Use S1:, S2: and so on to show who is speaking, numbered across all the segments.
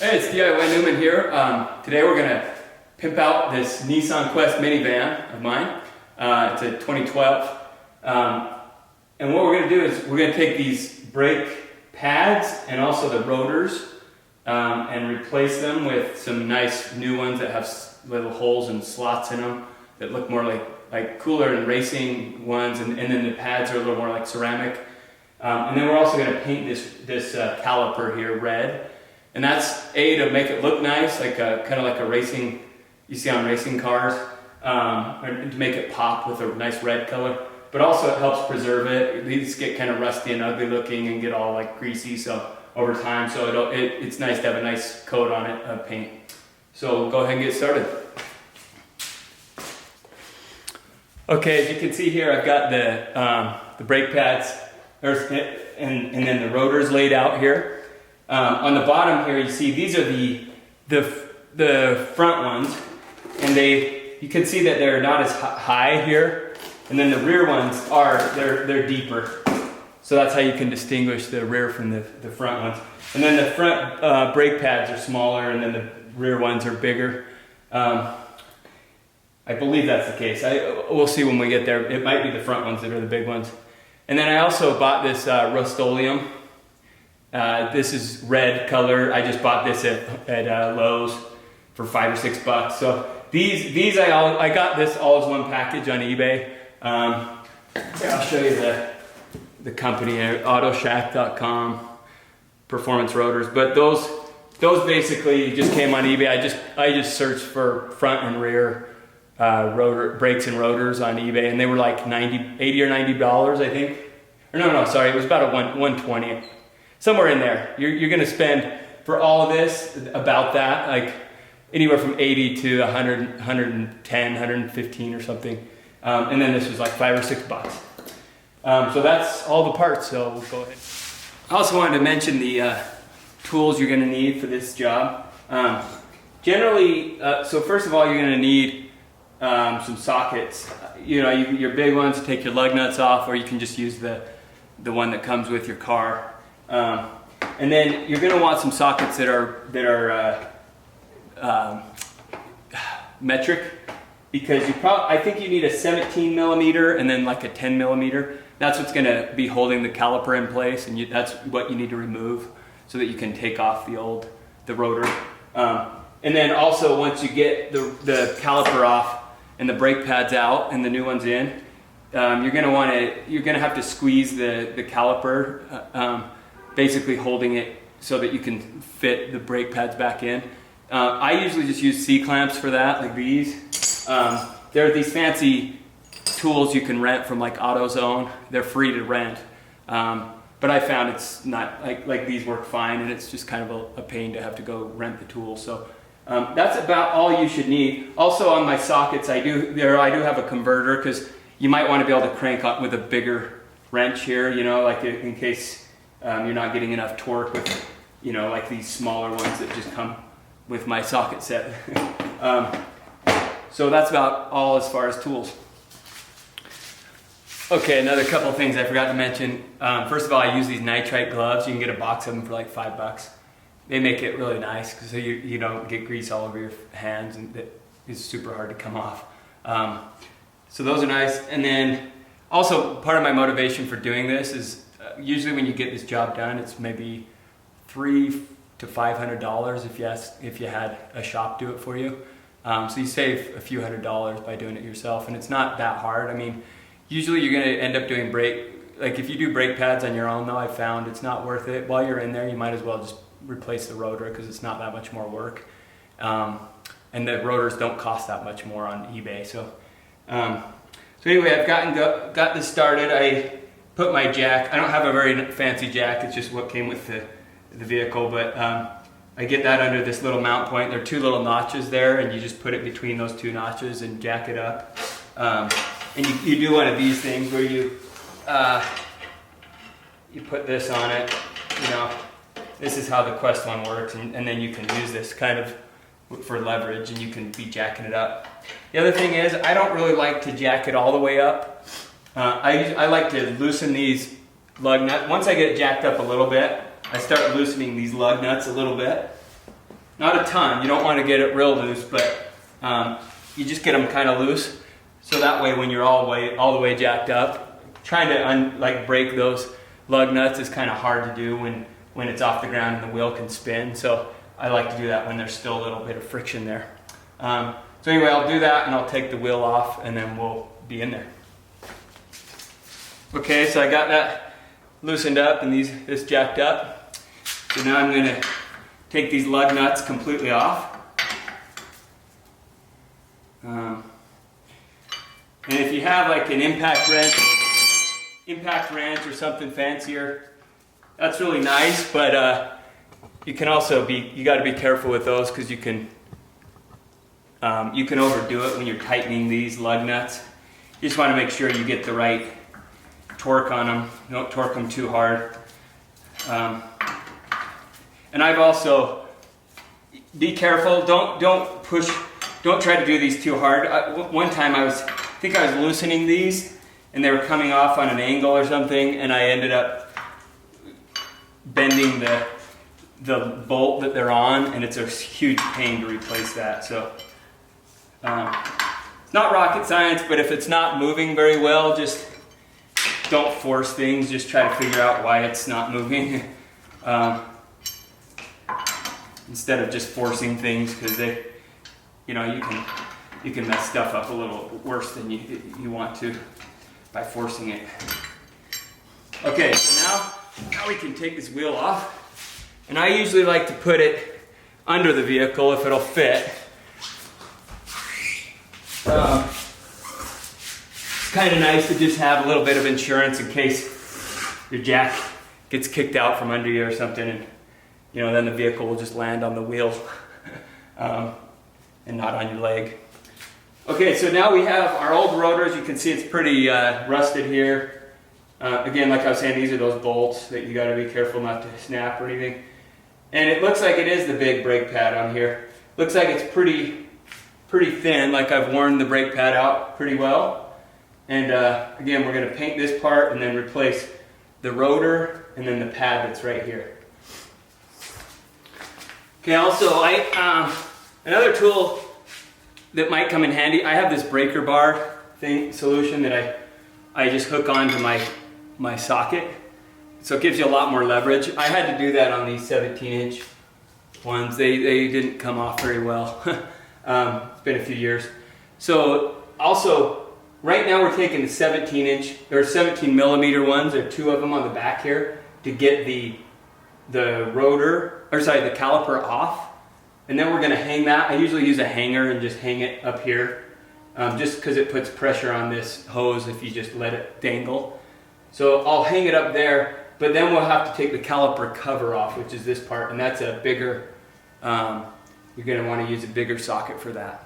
S1: Hey, it's DIY Newman here. Today we're going to pimp out this Nissan Quest minivan of mine. It's a 2012. And what we're going to do is we're going to take these brake pads and also the rotors and replace them with some nice new ones that have little holes and slots in them that look more like cooler and racing ones, and then the pads are a little more like ceramic. And then we're also going to paint this caliper here red. And that's to make it look nice, like kind of like a racing, you see on racing cars, to make it pop with a nice red color. But also it helps preserve it. These get kind of rusty and ugly looking and get all like greasy over time. So it's nice to have a nice coat on it of paint. So we'll go ahead and get started. Okay, as you can see here, I've got the brake pads and then the rotors laid out here. On the bottom here, you see these are the front ones, and you can see that they're not as high here, and then the rear ones they're deeper. So that's how you can distinguish the rear from the front ones. And then the front brake pads are smaller, and then the rear ones are bigger. I believe that's the case. We'll see when we get there. It might be the front ones that are the big ones. And then I also bought this Rust-Oleum. This is red color. I just bought this at Lowe's for $5 or $6. So these I got this all as one package on eBay. Here, I'll show you the company, autoshack.com, Performance Rotors. But those basically just came on eBay. I just searched for front and rear rotor brakes and rotors on eBay, and they were like $80 or $90, I think. Or no, sorry, it was about a $120. Somewhere in there. You're going to spend for all of this about that, like anywhere from 80 to 100, 110, 115 or something. And then this was like $5 or $6. So that's all the parts. So we'll go ahead. I also wanted to mention the tools you're going to need for this job. Generally, so first of all, you're going to need some sockets. Your big ones to take your lug nuts off, or you can just use the one that comes with your car. And then you're going to want some sockets that are metric, because I think you need a 17 millimeter and then like a 10 millimeter. That's what's going to be holding the caliper in place, and that's what you need to remove so that you can take off the rotor. And then also once you get the caliper off and the brake pads out and the new ones in, you're going to have to squeeze the caliper. Basically holding it so that you can fit the brake pads back in. I usually just use C-clamps for that, like these. There are these fancy tools you can rent from like AutoZone. They're free to rent. But I found it's not, like these work fine, and it's just kind of a pain to have to go rent the tool. So that's about all you should need. Also on my sockets, I do have a converter, because you might want to be able to crank up with a bigger wrench here, like in case you're not getting enough torque with, like these smaller ones that just come with my socket set. So that's about all as far as tools. Okay, another couple of things I forgot to mention. First of all, I use these nitrite gloves. You can get a box of them for like $5. They make it really nice, so you don't get grease all over your hands, and it's super hard to come off. So those are nice. And then also part of my motivation for doing this is usually when you get this job done, it's maybe $300 to $500 if you had a shop do it for you. So you save a few $100s by doing it yourself, and it's not that hard. I mean, usually you're going to end up doing if you do brake pads on your own, though, I found it's not worth it. While you're in there, you might as well just replace the rotor, because it's not that much more work. And the rotors don't cost that much more on eBay. So anyway, I've got this started. I put my jack. I don't have a very fancy jack. It's just what came with the vehicle, but I get that under this little mount point. There are two little notches there, and you just put it between those two notches and jack it up. And you do one of these things where you put this on it. This is how the Quest one works, and then you can use this kind of for leverage, and you can be jacking it up. The other thing is, I don't really like to jack it all the way up. I like to loosen these lug nuts. Once I get it jacked up a little bit, I start loosening these lug nuts a little bit. Not a ton. You don't want to get it real loose, but you just get them kind of loose. So that way when you're all the way jacked up, trying to break those lug nuts is kind of hard to do when it's off the ground and the wheel can spin. So I like to do that when there's still a little bit of friction there. So anyway, I'll do that and I'll take the wheel off and then we'll be in there. Okay, so I got that loosened up and this jacked up. So now I'm going to take these lug nuts completely off. And if you have like an impact wrench or something fancier, that's really nice, but you can also you got to be careful with those because you can overdo it when you're tightening these lug nuts. You just want to make sure you get the right torque on them. Don't torque them too hard. And I've also, be careful, don't push, don't try to do these too hard. One time I think I was loosening these and they were coming off on an angle or something, and I ended up bending the bolt that they're on, and it's a huge pain to replace that. So it's not rocket science, but if it's not moving very well, just don't force things. Just try to figure out why it's not moving instead of just forcing things, because you can mess stuff up a little worse than you want to by forcing it. Okay, so now we can take this wheel off, and I usually like to put it under the vehicle if it'll fit. It's kind of nice to just have a little bit of insurance in case your jack gets kicked out from under you or something, and then the vehicle will just land on the wheel and not on your leg. Okay, so now we have our old rotors. You can see it's pretty rusted here. Again, like I was saying, these are those bolts that you got to be careful not to snap or anything. And it looks like it is the big brake pad on here. Looks like it's pretty thin, like I've worn the brake pad out pretty well. And again, we're going to paint this part and then replace the rotor and then the pad that's right here. Okay, also another tool that might come in handy, I have this breaker bar solution that I just hook onto my socket. So it gives you a lot more leverage. I had to do that on these 17-inch ones. They didn't come off very well. It's been a few years. So also, right now we're taking the 17-inch or 17 millimeter ones. There are two of them on the back here to get the caliper off. And then we're going to hang that. I usually use a hanger and just hang it up here, just because it puts pressure on this hose if you just let it dangle. So I'll hang it up there, but then we'll have to take the caliper cover off, which is this part, and that's a bigger, you're going to want to use a bigger socket for that.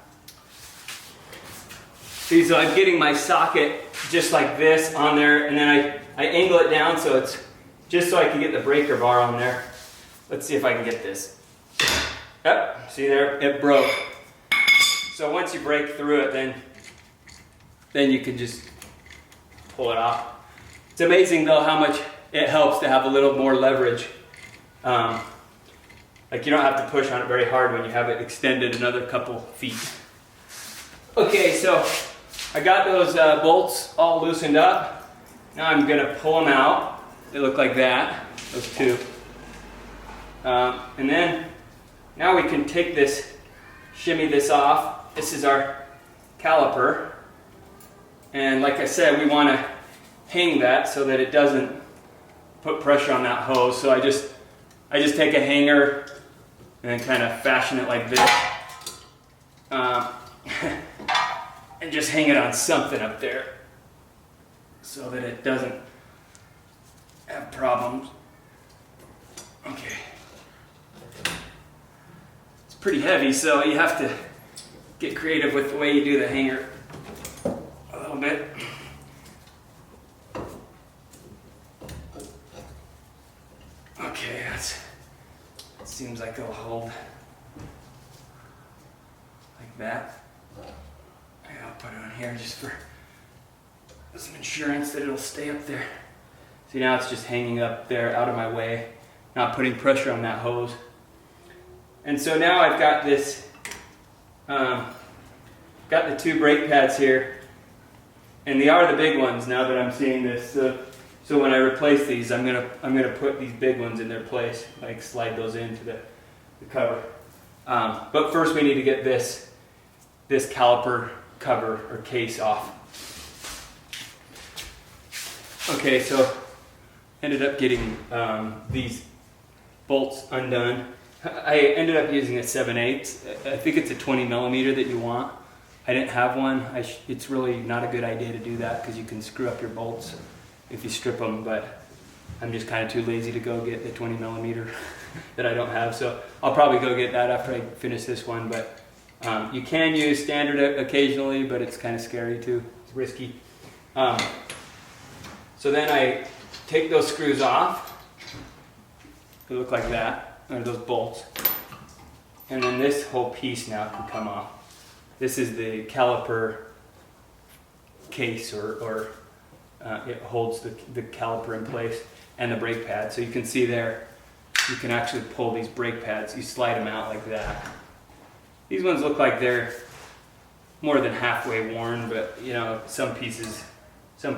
S1: See, so I'm getting my socket just like this on there, and then I angle it down so it's just so I can get the breaker bar on there. Let's see if I can get this. Yep, see there, it broke. So once you break through it, then you can just pull it off. It's amazing though how much it helps to have a little more leverage. Like you don't have to push on it very hard when you have it extended another couple feet. Okay, so I got those bolts all loosened up. Now I'm gonna pull them out. They look like that, those two. And then now we can take this, shimmy this off. This is our caliper. And like I said, we want to hang that so that it doesn't put pressure on that hose. So I just take a hanger and kind of fashion it like this. And just hang it on something up there so that it doesn't have problems. Okay. It's pretty heavy, so you have to get creative with the way you do the hanger a little bit. Okay, that seems like it'll hold like that. I'll put it on here just for some insurance that it'll stay up there. See, now it's just hanging up there out of my way, not putting pressure on that hose. And so now I've got this, got the 2 brake pads here, and they are the big ones now that I'm seeing this. So when I replace these, I'm gonna put these big ones in their place, like slide those into the cover. But first we need to get this caliper cover or case off. Okay, so ended up getting these bolts undone. I ended up using a 7/8. I think it's a 20 millimeter that you want. I didn't have one. It's really not a good idea to do that because you can screw up your bolts if you strip them, but I'm just kind of too lazy to go get the 20 millimeter that I don't have. So I'll probably go get that after I finish this one, but you can use standard occasionally, but it's kind of scary too. It's risky. So then I take those screws off. They look like that, or those bolts. And then this whole piece now can come off. This is the caliper case, or it holds the caliper in place, and the brake pad. So you can see there, you can actually pull these brake pads. You slide them out like that. These ones look like they're more than halfway worn, but you know, some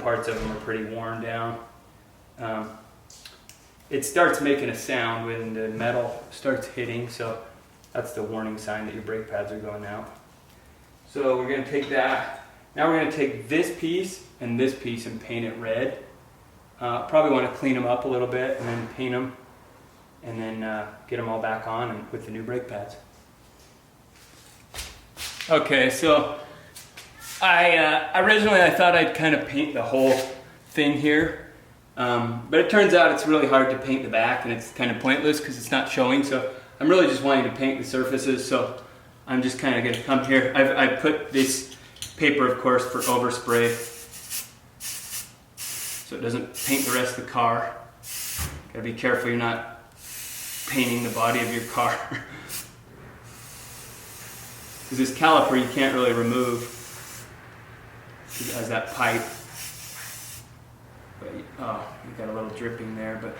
S1: parts of them are pretty worn down. It starts making a sound when the metal starts hitting, so that's the warning sign that your brake pads are going out. So we're going to take that. Now we're going to take this piece and paint it red. Probably want to clean them up a little bit and then paint them, and then get them all back on and with the new brake pads. Okay, so originally I thought I'd kind of paint the whole thing here, but it turns out it's really hard to paint the back, and it's kind of pointless because it's not showing. So I'm really just wanting to paint the surfaces. So I'm just kind of going to come here. I put this paper, of course, for overspray, so it doesn't paint the rest of the car. Gotta be careful you're not painting the body of your car. Because this caliper you can't really remove. It has that pipe. But, oh, you got a little dripping there, but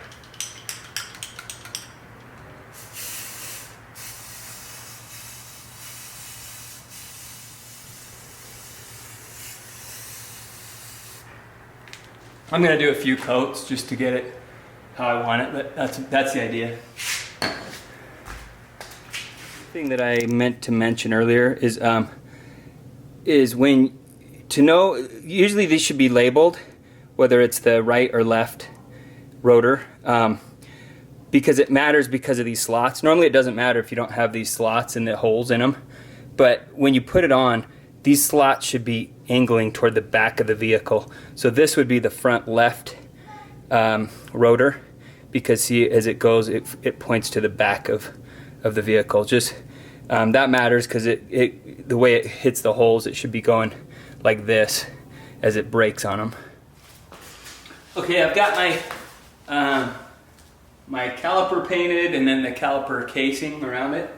S1: I'm going to do a few coats just to get it how I want it, but that's the idea. Thing that I meant to mention earlier is when to know, usually these should be labeled, whether it's the right or left rotor, because it matters because of these slots. Normally it doesn't matter if you don't have these slots and the holes in them, but when you put it on, these slots should be angling toward the back of the vehicle. So this would be the front left rotor, because see, as it goes, it points to the back of the vehicle. Just that matters because the way it hits the holes, it should be going like this as it brakes on them. Okay, I've got my caliper painted and then the caliper casing around it.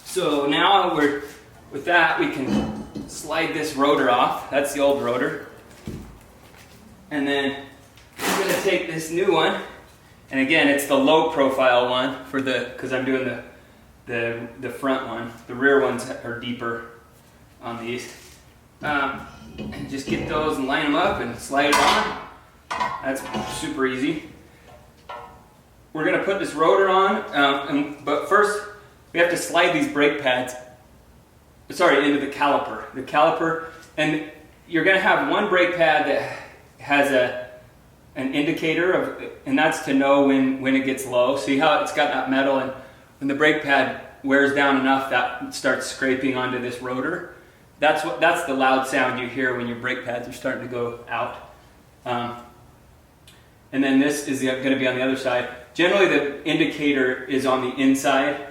S1: So now with that we can slide this rotor off. That's the old rotor. And then I'm going to take this new one, and again it's the low profile one because I'm doing the front one. The rear ones are deeper on these. And just get those and line them up and slide it on. That's super easy. We're going to put this rotor on, but first we have to slide these brake pads into the caliper. The caliper, and you're going to have one brake pad that has an indicator and that's to know when it gets low. See how it's got that metal, and when the brake pad wears down enough, that starts scraping onto this rotor. That's the loud sound you hear when your brake pads are starting to go out. And then this is going to be on the other side. Generally, the indicator is on the inside.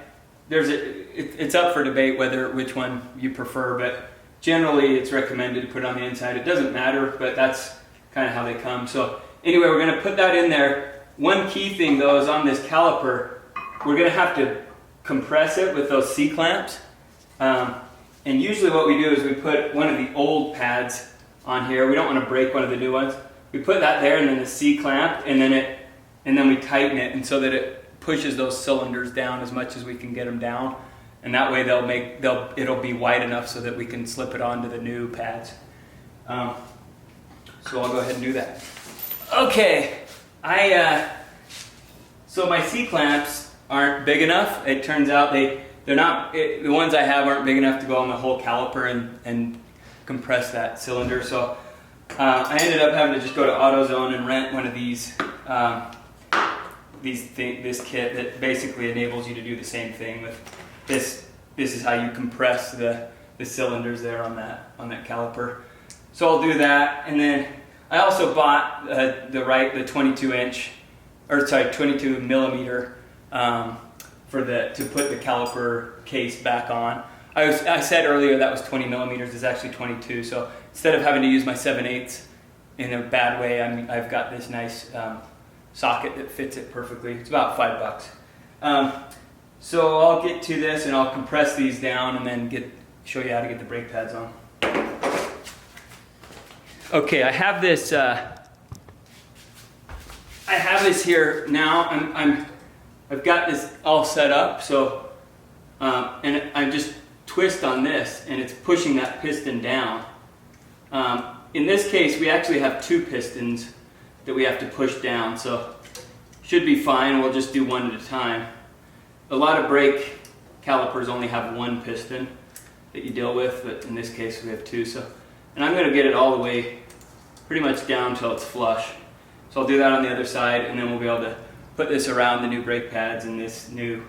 S1: It's up for debate which one you prefer, but generally it's recommended to put it on the inside. It doesn't matter, but that's kind of how they come. So anyway, we're going to put that in there. One key thing though is on this caliper, we're going to have to compress it with those C-clamps. And usually what we do is we put one of the old pads on here. We don't want to break one of the new ones. We put that there, and then the C-clamp, and then we tighten it, and so that it pushes those cylinders down as much as we can get them down, and that way it'll be wide enough so that we can slip it onto the new pads. So I'll go ahead and do that. Okay, so my C-clamps aren't big enough. It turns out they're not, the ones I have aren't big enough to go on the whole caliper and compress that cylinder. So I ended up having to just go to AutoZone and rent one of this kit that basically enables you to do the same thing with this. This is how you compress the cylinders there on that caliper. So I'll do that, and then I also bought the 22 millimeter to put the caliper case back on. I said earlier that was 20 millimeters. It's actually 22. So instead of having to use my 7/8 in a bad way, I've got this nice socket that fits it perfectly. It's about $5. So I'll get to this and I'll compress these down and then show you how to get the brake pads on. Okay, I have this here now. I've got this all set up. So and I'm just twist on this and it's pushing that piston down. In this case, we actually have 2 pistons that we have to push down, so should be fine. We'll just do one at a time. A lot of brake calipers only have 1 piston that you deal with, but in this case we have 2. And I'm going to get it all the way pretty much down till it's flush. So I'll do that on the other side, and then we'll be able to put this around the new brake pads and this new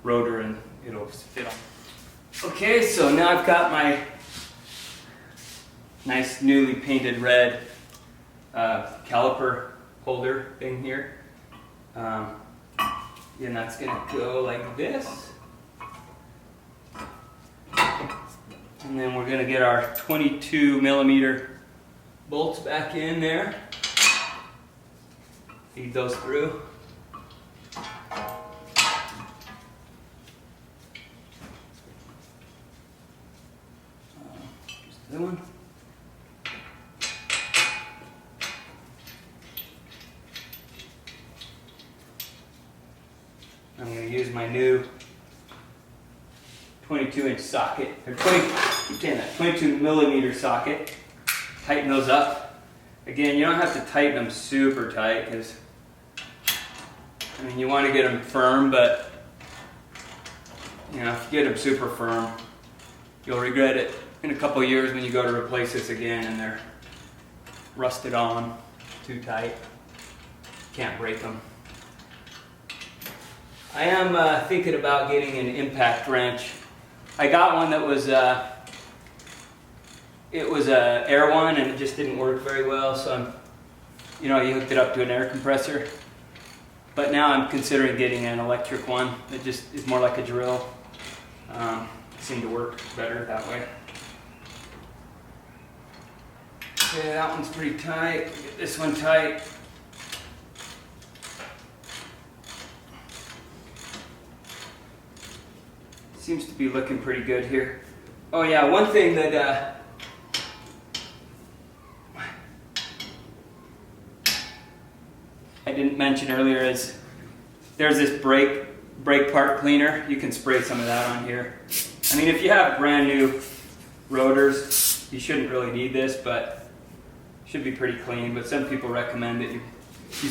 S1: rotor, and it'll fit on. Okay, so now I've got my nice newly painted red caliper holder thing here. And that's going to go like this. And then we're going to get our 22 millimeter bolts back in there. Feed those through. Just the other one. I'm going to use my new 22-inch socket, or 22 millimeter socket. Tighten those up. Again, you don't have to tighten them super tight because, you want to get them firm, but if you get them super firm, you'll regret it in a couple of years when you go to replace this again and they're rusted on too tight. Can't break them. I am thinking about getting an impact wrench. I got one that was it was a air one and it just didn't work very well, so you hooked it up to an air compressor. But now I'm considering getting an electric one that just is more like a drill. It seemed to work better that way. Okay, that one's pretty tight. Get this one tight. Seems to be looking pretty good here. Oh yeah, one thing that I didn't mention earlier is there's this brake part cleaner. You can spray some of that on here. If you have brand new rotors, you shouldn't really need this, but it should be pretty clean. But some people recommend that you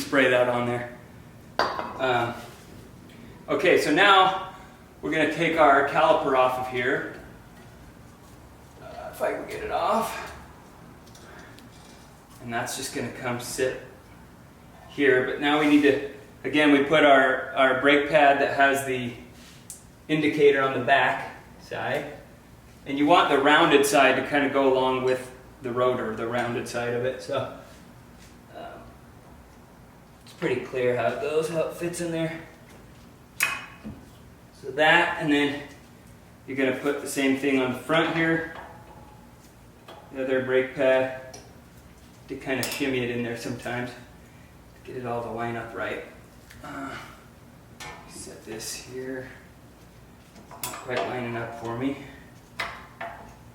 S1: spray that on there. Okay, so now we're going to take our caliper off of here. If I can get it off. And that's just going to come sit here. But now we need to, again, we put our brake pad that has the indicator on the back side. And you want the rounded side to kind of go along with the rotor, the rounded side of it. So it's pretty clear how it goes, how it fits in there. So that, and then you're going to put the same thing on the front here, the other brake pad, to kind of shimmy it in there sometimes, to get it all to line up right. Set this here, not quite lining up for me.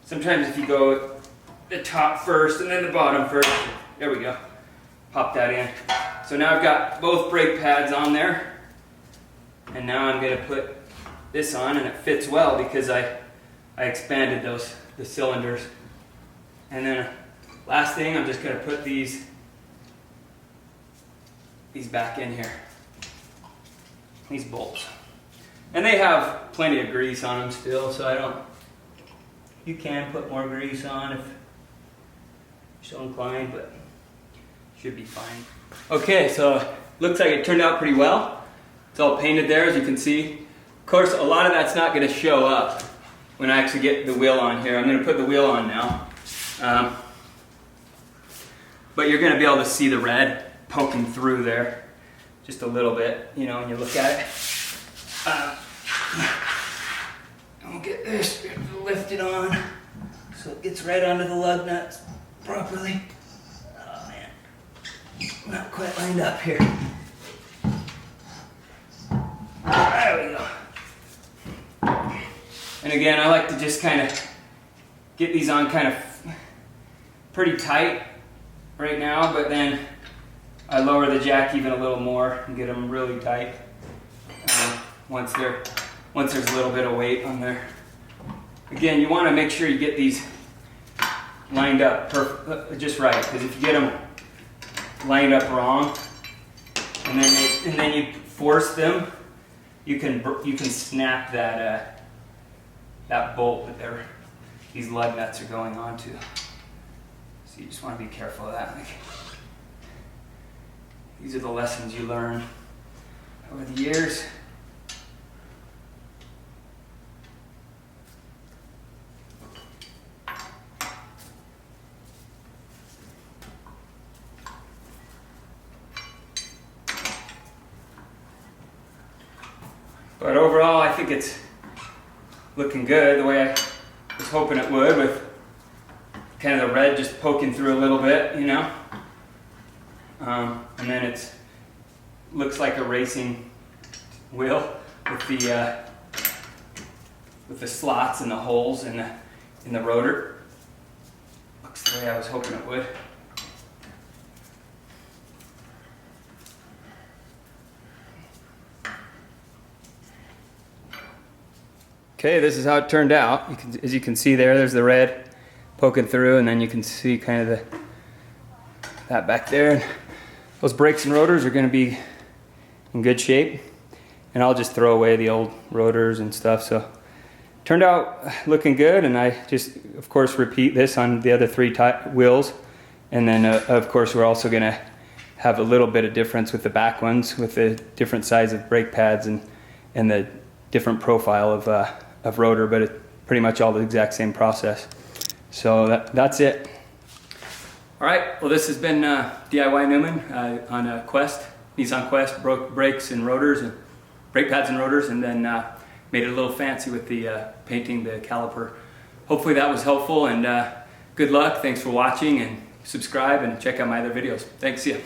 S1: Sometimes if you go the top first and then the bottom first, there we go, pop that in. So now I've got both brake pads on there. And now I'm going to put this on, and it fits well because I expanded the cylinders. And then last thing, I'm just going to put these back in here, these bolts. And they have plenty of grease on them still, so you can put more grease on if you're so inclined, but should be fine. Okay, so looks like it turned out pretty well. It's all painted there, as you can see. Of course, a lot of that's not going to show up when I actually get the wheel on here. I'm going to put the wheel on now. But you're going to be able to see the red poking through there just a little bit, you know, when you look at it. I'll get this lifted on so it gets right onto the lug nuts properly. Oh man, not quite lined up here. There we go. And again, I like to just kind of get these on kind of pretty tight right now, but then I lower the jack even a little more and get them really tight once there's a little bit of weight on there. Again, you want to make sure you get these lined up just right, because if you get them lined up wrong and then you force them, you can snap that bolt that these lug nuts are going onto. So you just want to be careful of that. These are the lessons you learn over the years. But overall, I think it's looking good the way I was hoping it would, with kind of the red just poking through a little bit, you know. And then it looks like a racing wheel with the slots and the holes in the rotor. Looks the way I was hoping it would. Okay, this is how it turned out. As you can see there's the red poking through, and then you can see kind of that back there. And those brakes and rotors are going to be in good shape, and I'll just throw away the old rotors and stuff. So turned out looking good, and I just of course repeat this on the other 3 wheels, and then of course we're also going to have a little bit of difference with the back ones, with the different size of brake pads and the different profile of rotor, but it's pretty much all the exact same process. So that's it. All right, well, this has been DIY Newman on a Quest, Nissan Quest, brakes and rotors, and brake pads and rotors, and then made it a little fancy with the painting the caliper. Hopefully that was helpful, and good luck. Thanks for watching, and subscribe and check out my other videos. Thanks, see ya.